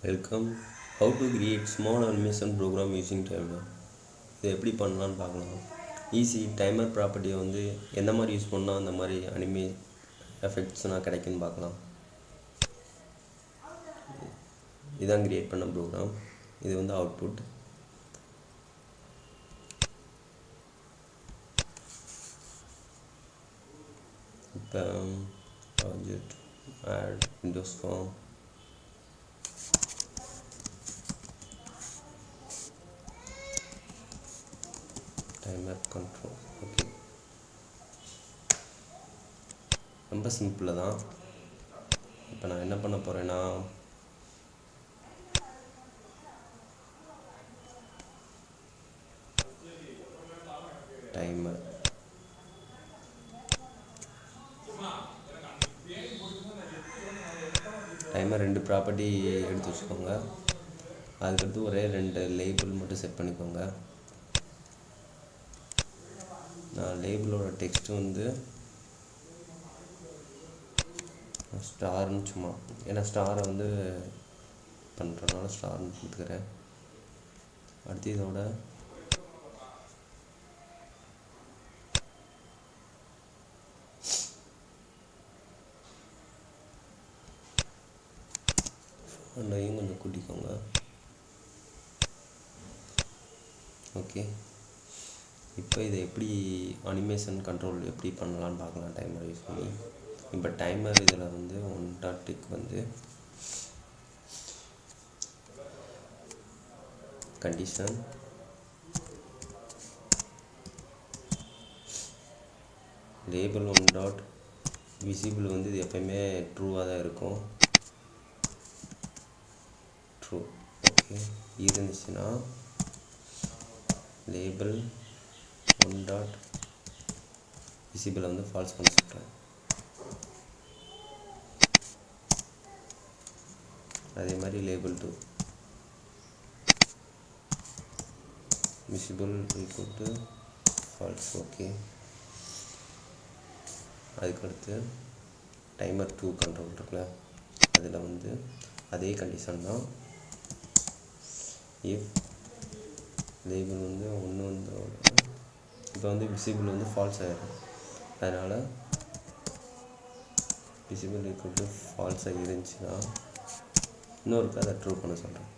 Welcome. How to create small animation program using timer. இதை எப்படி பண்ணலான்னு பார்க்கலாம். ஈஸி. டைமர் ப்ராப்பர்ட்டியை எந்த மாதிரி யூஸ் பண்ணால் அந்த மாதிரி அனிமே எஃபெக்ட்ஸ்னால் கிடைக்குன்னு பார்க்கலாம். இதுதான் கிரியேட் பண்ண ப்ரோக்ராம். இது அவுட்புட். இப்போ project add windows form timer control. Okay, ரொம்ப சிம்பிள் தான். இப்போ நான் என்ன பண்ண போகிறேன்னா, டைமர் ரெண்டு ப்ராப்பர்ட்டி எடுத்து வச்சுக்கோங்க. அதுக்கடுத்து ஒரே 2 லேபிள் மட்டும் செட் பண்ணிக்கோங்க. நான் லேபிளோட டெக்ஸ்ட்டு ஸ்டார்னு சும்மா, ஏன்னா ஸ்டாரை பண்ணுறதுனால ஸ்டார்னு கொடுத்துக்கிறேன். அடுத்து இதோட அண்டையும் கொஞ்சம் கூட்டிக்கோங்க. ஓகே, இப்போ இதை எப்படி அனிமேஷன் கண்ட்ரோல் எப்படி பண்ணலான்னு பார்க்கலாம் டைமர் யூஸ் பண்ணி. இப்போ டைமர் இதில் $1.tick கண்டிஷன் லேபிள் visible இது எப்பயுமே ட்ரூவாக தான் இருக்கும். ட்ரூ. ஓகே, இருந்துச்சுன்னா லேபிள் visible ஃபால்ஸ் பண்ண சொல்கிறேன். அதே மாதிரி லேபிள் 2 visible ஃபால்ஸ். ஓகே, அதுக்கடுத்து டைமர் 2 கண்ட்ரோல் இருக்குல்ல, அதில் அதே கண்டிஷன் தான். இஃப் லேபிள் 1 இப்போ visible ஃபால்ஸ் ஆகிடும். அதனால் visible ஃபால்ஸாக இருந்துச்சுன்னா இன்னொருக்கு அதை ட்ரூ பண்ண சொல்கிறேன்.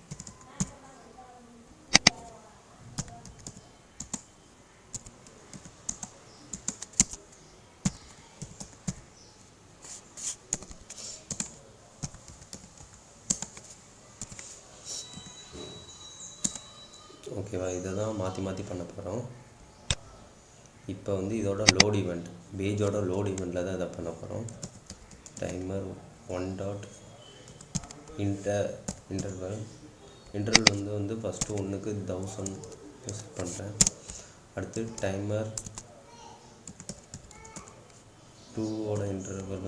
ஓகேவா, இதை தான் மாற்றி பண்ண போகிறோம். இப்போ இதோட லோட் ஈவெண்ட், பேஜோட லோட் ஈவெண்ட்டில் தான் இதை பண்ண போகிறோம். டைமர் 1. இன்டர்வல் ஃபஸ்ட்டு 1க்கு 1000 செட் பண்ணுறேன். அடுத்து டைமர் 2ஓட இன்டர்வல்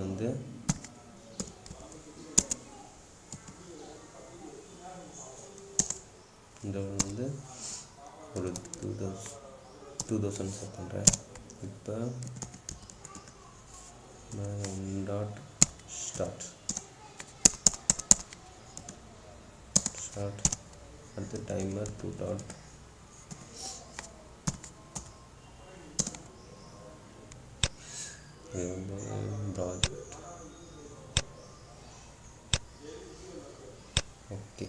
ஒரு 2000 செட் பண்ணுறேன். இப்போ ஸ்டார்ட். அடுத்து டைமர் 2. இது ப்ராஜெக்ட். ஓகே,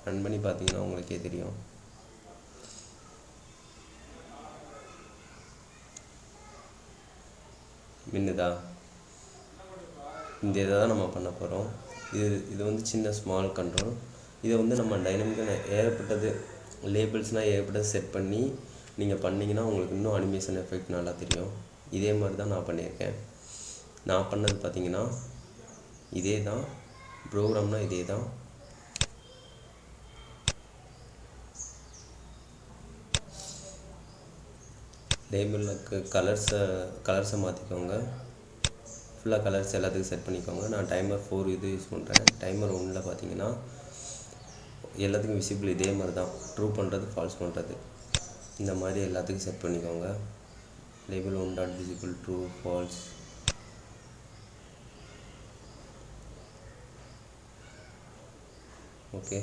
ரன் பண்ணி பார்த்தீங்கன்னா உங்களுக்கே தெரியும். மின்னுதா? இந்த இதை தான் நம்ம பண்ண போகிறோம். இது சின்ன ஸ்மால் கண்ட்ரோல். இதை நம்ம டைனமிக்காக ஏகப்பட்டது லேபிள்ஸ்னால் ஏகப்பட்டது செட் பண்ணி நீங்கள் பண்ணிங்கன்னா உங்களுக்கு இன்னும் அனிமேஷன் எஃபெக்ட் நல்லா தெரியும். இதே மாதிரி தான் நான் பண்ணியிருக்கேன். நான் பண்ணது பார்த்தீங்கன்னா இதே தான் ப்ரோக்ராம்னால் இதே தான். லேபிளுக்கு கலர்ஸை மாற்றிக்கோங்க. ஃபுல்லாக கலர்ஸ் எல்லாத்துக்கும் செட் பண்ணிக்கோங்க. நான் டைமர் 4 இது யூஸ் பண்ணுறேன். டைமர் 1 பார்த்தீங்கன்னா எல்லாத்துக்கும் விசிபிள் இதே மாதிரி தான். ட்ரூ பண்ணுறது, ஃபால்ஸ் பண்ணுறது, இந்த மாதிரி எல்லாத்துக்கும் செட் பண்ணிக்கோங்க. Label 1. visible true falls. Okay,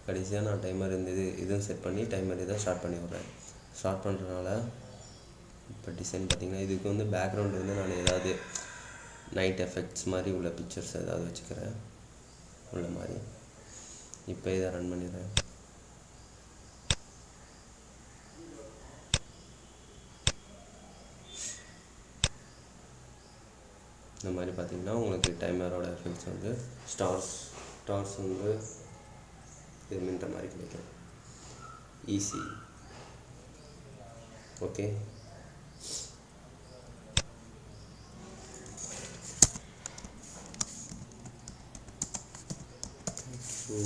கடைசியாக நான் டைமர் இதுவும் செட் பண்ணி டைமர் இதை ஸ்டார்ட் பண்ணி விட்றேன். ஸ்டார்ட் பண்ணுறதுனால இப்போ டிசைன் பார்த்திங்கன்னா இதுக்கு வந்து பேக்ரவுண்டு வந்து நான் ஏதாவது நைட் எஃபெக்ட்ஸ் மாதிரி உள்ள பிக்சர்ஸ் ஏதாவது வச்சுக்கிறேன் உள்ள மாதிரி. இப்போ இதை ரன் பண்ணிடுறேன். இந்த மாதிரி பார்த்திங்கன்னா உங்களுக்கு டைமரோட எஃபெக்ட்ஸ் வந்து ஸ்டார்ஸ் வந்து இது மின்ற மாதிரி கிடைக்கும். ஈஸி. Okay, so